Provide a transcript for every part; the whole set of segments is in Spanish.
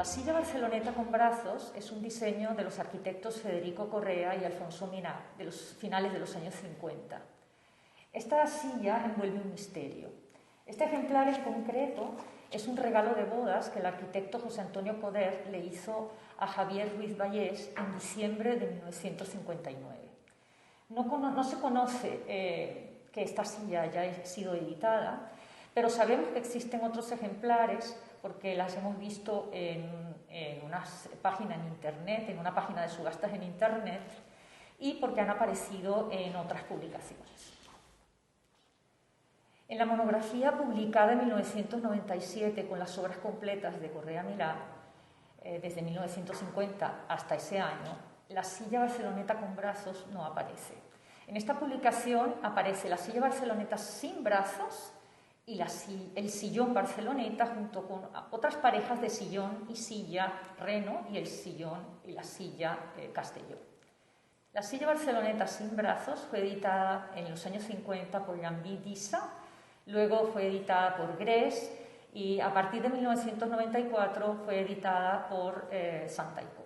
La silla barceloneta con brazos es un diseño de los arquitectos Federico Correa y Alfonso Milá, de los finales de los años 50. Esta silla envuelve un misterio. Este ejemplar en concreto es un regalo de bodas que el arquitecto José Antonio Coder le hizo a Javier Ruiz Vallés en diciembre de 1959. No se conoce que esta silla haya sido editada, pero sabemos que existen otros ejemplares porque las hemos visto en una página en Internet, en una página de subastas en Internet, y porque han aparecido en otras publicaciones. En la monografía publicada en 1997 con las obras completas de Correa Milá, desde 1950 hasta ese año, la silla barceloneta con brazos no aparece. En esta publicación aparece la silla barceloneta sin brazos y el sillón barceloneta junto con otras parejas de sillón y silla Reno y el sillón y la silla Castelló. La silla barceloneta sin brazos fue editada en los años 50 por Llambí d'Issa, luego fue editada por Grés y a partir de 1994 fue editada por Santa y Cole.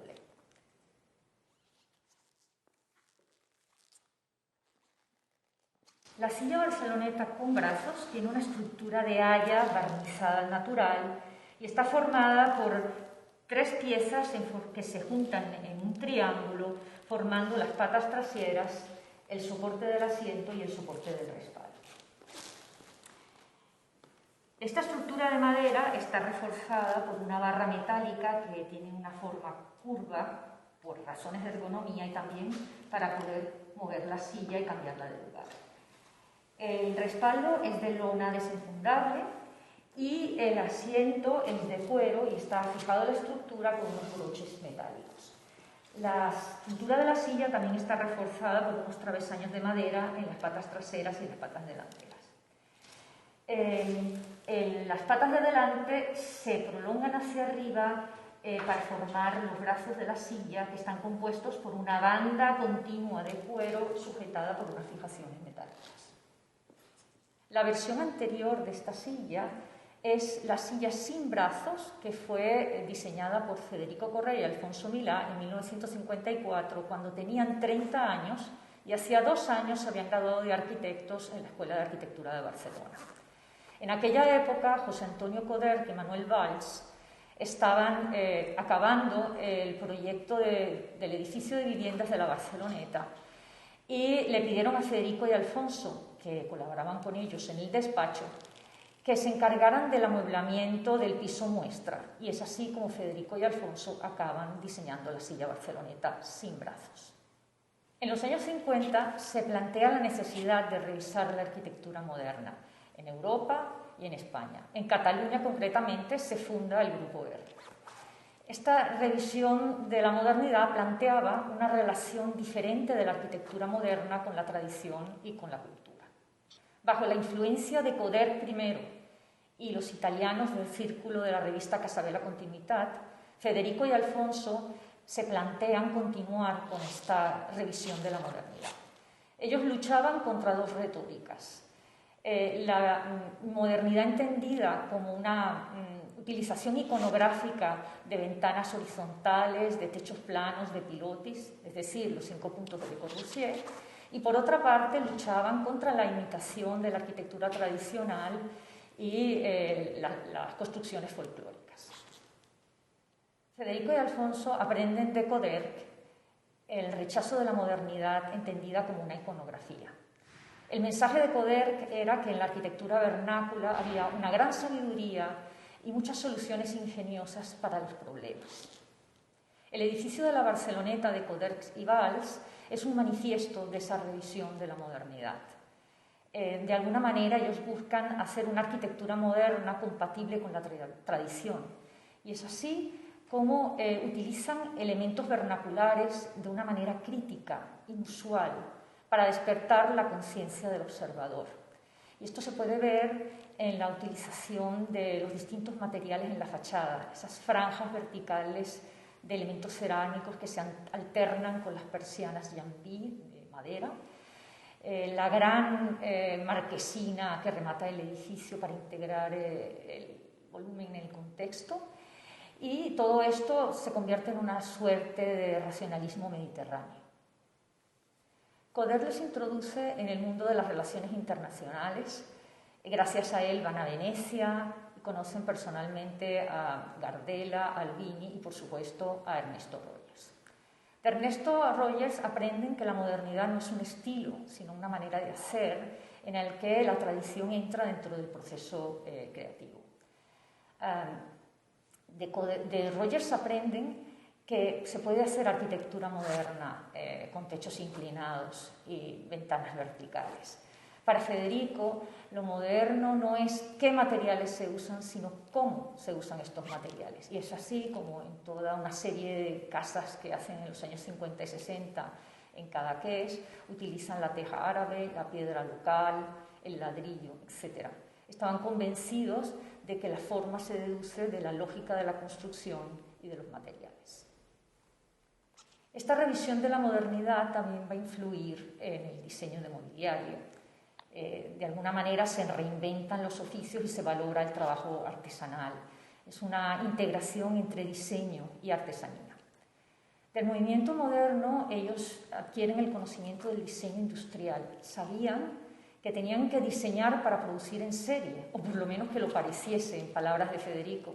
La silla barceloneta con brazos tiene una estructura de haya barnizada al natural y está formada por 3 piezas que se juntan en un triángulo formando las patas traseras, el soporte del asiento y el soporte del respaldo. Esta estructura de madera está reforzada por una barra metálica que tiene una forma curva por razones de ergonomía y también para poder mover la silla y cambiarla de lugar. El respaldo es de lona desenfundable y el asiento es de cuero y está fijado a la estructura con unos broches metálicos. La cintura de la silla también está reforzada por unos travesaños de madera en las patas traseras y las patas delanteras. Las patas de delante se prolongan hacia arriba para formar los brazos de la silla, que están compuestos por una banda continua de cuero sujetada por unas fijaciones metálicas. La versión anterior de esta silla es la silla sin brazos, que fue diseñada por Federico Correa y Alfonso Milá en 1954, cuando tenían 30 años y hacía 2 años se habían graduado de arquitectos en la Escuela de Arquitectura de Barcelona. En aquella época, José Antonio Coder y Manuel Valls estaban acabando el proyecto del edificio de viviendas de la Barceloneta y le pidieron a Federico y Alfonso, que colaboraban con ellos en el despacho, que se encargaran del amueblamiento del piso muestra. Y es así como Federico y Alfonso acaban diseñando la silla barceloneta sin brazos. En los años 50 se plantea la necesidad de revisar la arquitectura moderna en Europa y en España. En Cataluña, concretamente, se funda el Grupo Verde. Esta revisión de la modernidad planteaba una relación diferente de la arquitectura moderna con la tradición y con la cultura. Bajo la influencia de Coder primero y los italianos del círculo de la revista Casabella Continuitat, Federico y Alfonso se plantean continuar con esta revisión de la modernidad. Ellos luchaban contra 2 retóricas. La modernidad entendida como una utilización iconográfica de ventanas horizontales, de techos planos, de pilotis, es decir, los 5 puntos de Le Corbusier, y por otra parte luchaban contra la imitación de la arquitectura tradicional y las construcciones folclóricas. Federico y Alfonso aprenden de Coder el rechazo de la modernidad entendida como una iconografía. El mensaje de Coder era que en la arquitectura vernácula había una gran sabiduría y muchas soluciones ingeniosas para los problemas. El edificio de la Barceloneta de Coder y Valls es un manifiesto de esa revisión de la modernidad. De alguna manera ellos buscan hacer una arquitectura moderna compatible con la tradición. Y es así como utilizan elementos vernaculares de una manera crítica, inusual, para despertar la conciencia del observador. Y esto se puede ver en la utilización de los distintos materiales en la fachada, esas franjas verticales de elementos cerámicos que se alternan con las persianas Llambí de madera, la gran marquesina que remata el edificio para integrar el volumen en el contexto, Y todo esto se convierte en una suerte de racionalismo mediterráneo. Coder les introduce en el mundo de las relaciones internacionales. Gracias a él van a Venecia y conocen personalmente a Gardela, a Albini y, por supuesto, a Ernesto Rogers. De Ernesto Rogers aprenden que la modernidad no es un estilo, sino una manera de hacer en el que la tradición entra dentro del proceso creativo. De Rogers aprenden que se puede hacer arquitectura moderna con techos inclinados y ventanas verticales. Para Federico, lo moderno no es qué materiales se usan, sino cómo se usan estos materiales. Y es así como en toda una serie de casas que hacen en los años 50 y 60 en Cadaqués, utilizan la teja árabe, la piedra local, el ladrillo, etc. Estaban convencidos de que la forma se deduce de la lógica de la construcción y de los materiales. Esta revisión de la modernidad también va a influir en el diseño de mobiliario. De alguna manera se reinventan los oficios y se valora el trabajo artesanal. Es una integración entre diseño y artesanía. Del movimiento moderno, ellos adquieren el conocimiento del diseño industrial. Sabían que tenían que diseñar para producir en serie, o por lo menos que lo pareciese, en palabras de Federico.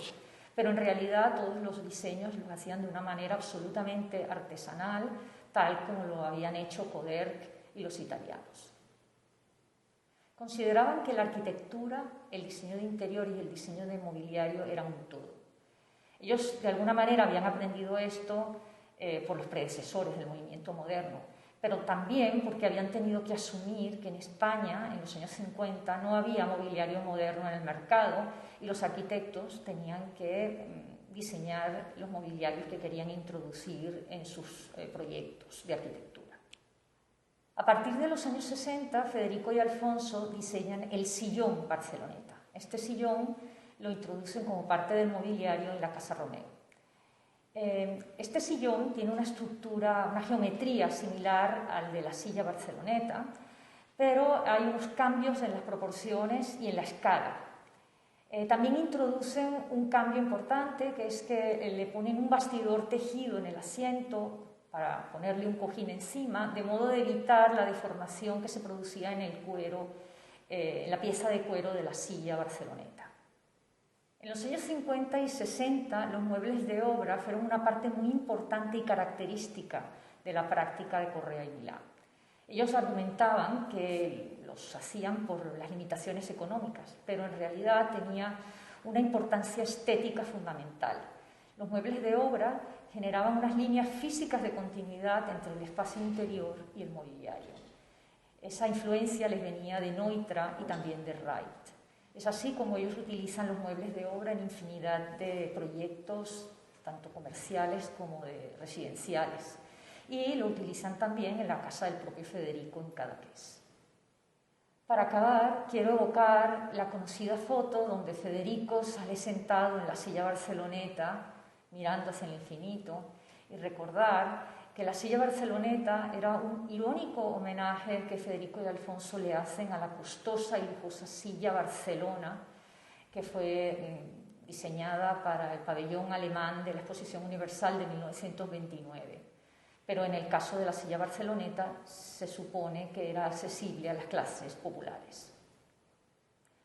Pero en realidad todos los diseños los hacían de una manera absolutamente artesanal, tal como lo habían hecho Coderch y los italianos. Consideraban que la arquitectura, el diseño de interior y el diseño de mobiliario eran un todo. Ellos de alguna manera habían aprendido esto por los predecesores del movimiento moderno, pero también porque habían tenido que asumir que en España, en los años 50, no había mobiliario moderno en el mercado y los arquitectos tenían que diseñar los mobiliarios que querían introducir en sus proyectos de arquitectura. A partir de los años 60, Federico y Alfonso diseñan el sillón Barceloneta. Este sillón lo introducen como parte del mobiliario en la Casa Romeu. Este sillón tiene una estructura, una geometría similar al de la silla Barceloneta, pero hay unos cambios en las proporciones y en la escala. También introducen un cambio importante, que es que le ponen un bastidor tejido en el asiento para ponerle un cojín encima, de modo de evitar la deformación que se producía en el cuero, en la pieza de cuero de la silla Barceloneta. En los años 50 y 60, los muebles de obra fueron una parte muy importante y característica de la práctica de Correa y Milá. Ellos argumentaban que los hacían por las limitaciones económicas, pero en realidad tenía una importancia estética fundamental. Los muebles de obra generaban unas líneas físicas de continuidad entre el espacio interior y el mobiliario. Esa influencia les venía de Neutra y también de Wright. Es así como ellos utilizan los muebles de obra en infinidad de proyectos, tanto comerciales como de residenciales. Y lo utilizan también en la casa del propio Federico en Cadaqués. Para acabar, quiero evocar la conocida foto donde Federico sale sentado en la silla Barceloneta, mirando hacia el infinito, y recordar que la silla Barceloneta era un irónico homenaje que Federico y Alfonso le hacen a la costosa y lujosa silla Barcelona, que fue diseñada para el pabellón alemán de la Exposición Universal de 1929. Pero en el caso de la silla Barceloneta se supone que era accesible a las clases populares.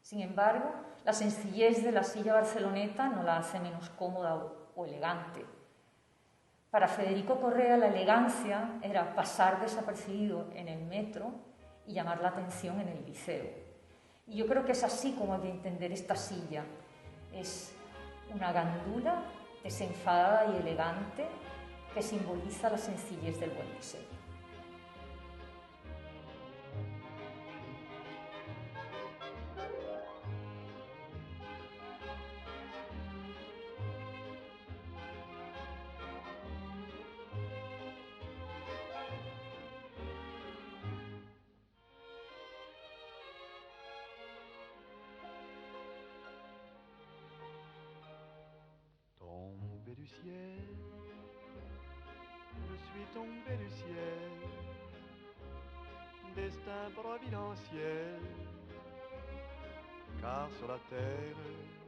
Sin embargo, la sencillez de la silla Barceloneta no la hace menos cómoda o elegante. Para Federico Correa, la elegancia era pasar desapercibido en el metro y llamar la atención en el liceo. Y yo creo que es así como hay que entender esta silla. Es una gandula desenfadada y elegante que simboliza la sencillez del buen diseño. Tombé du ciel, je suis tombé du ciel, destin providentiel, car sur la terre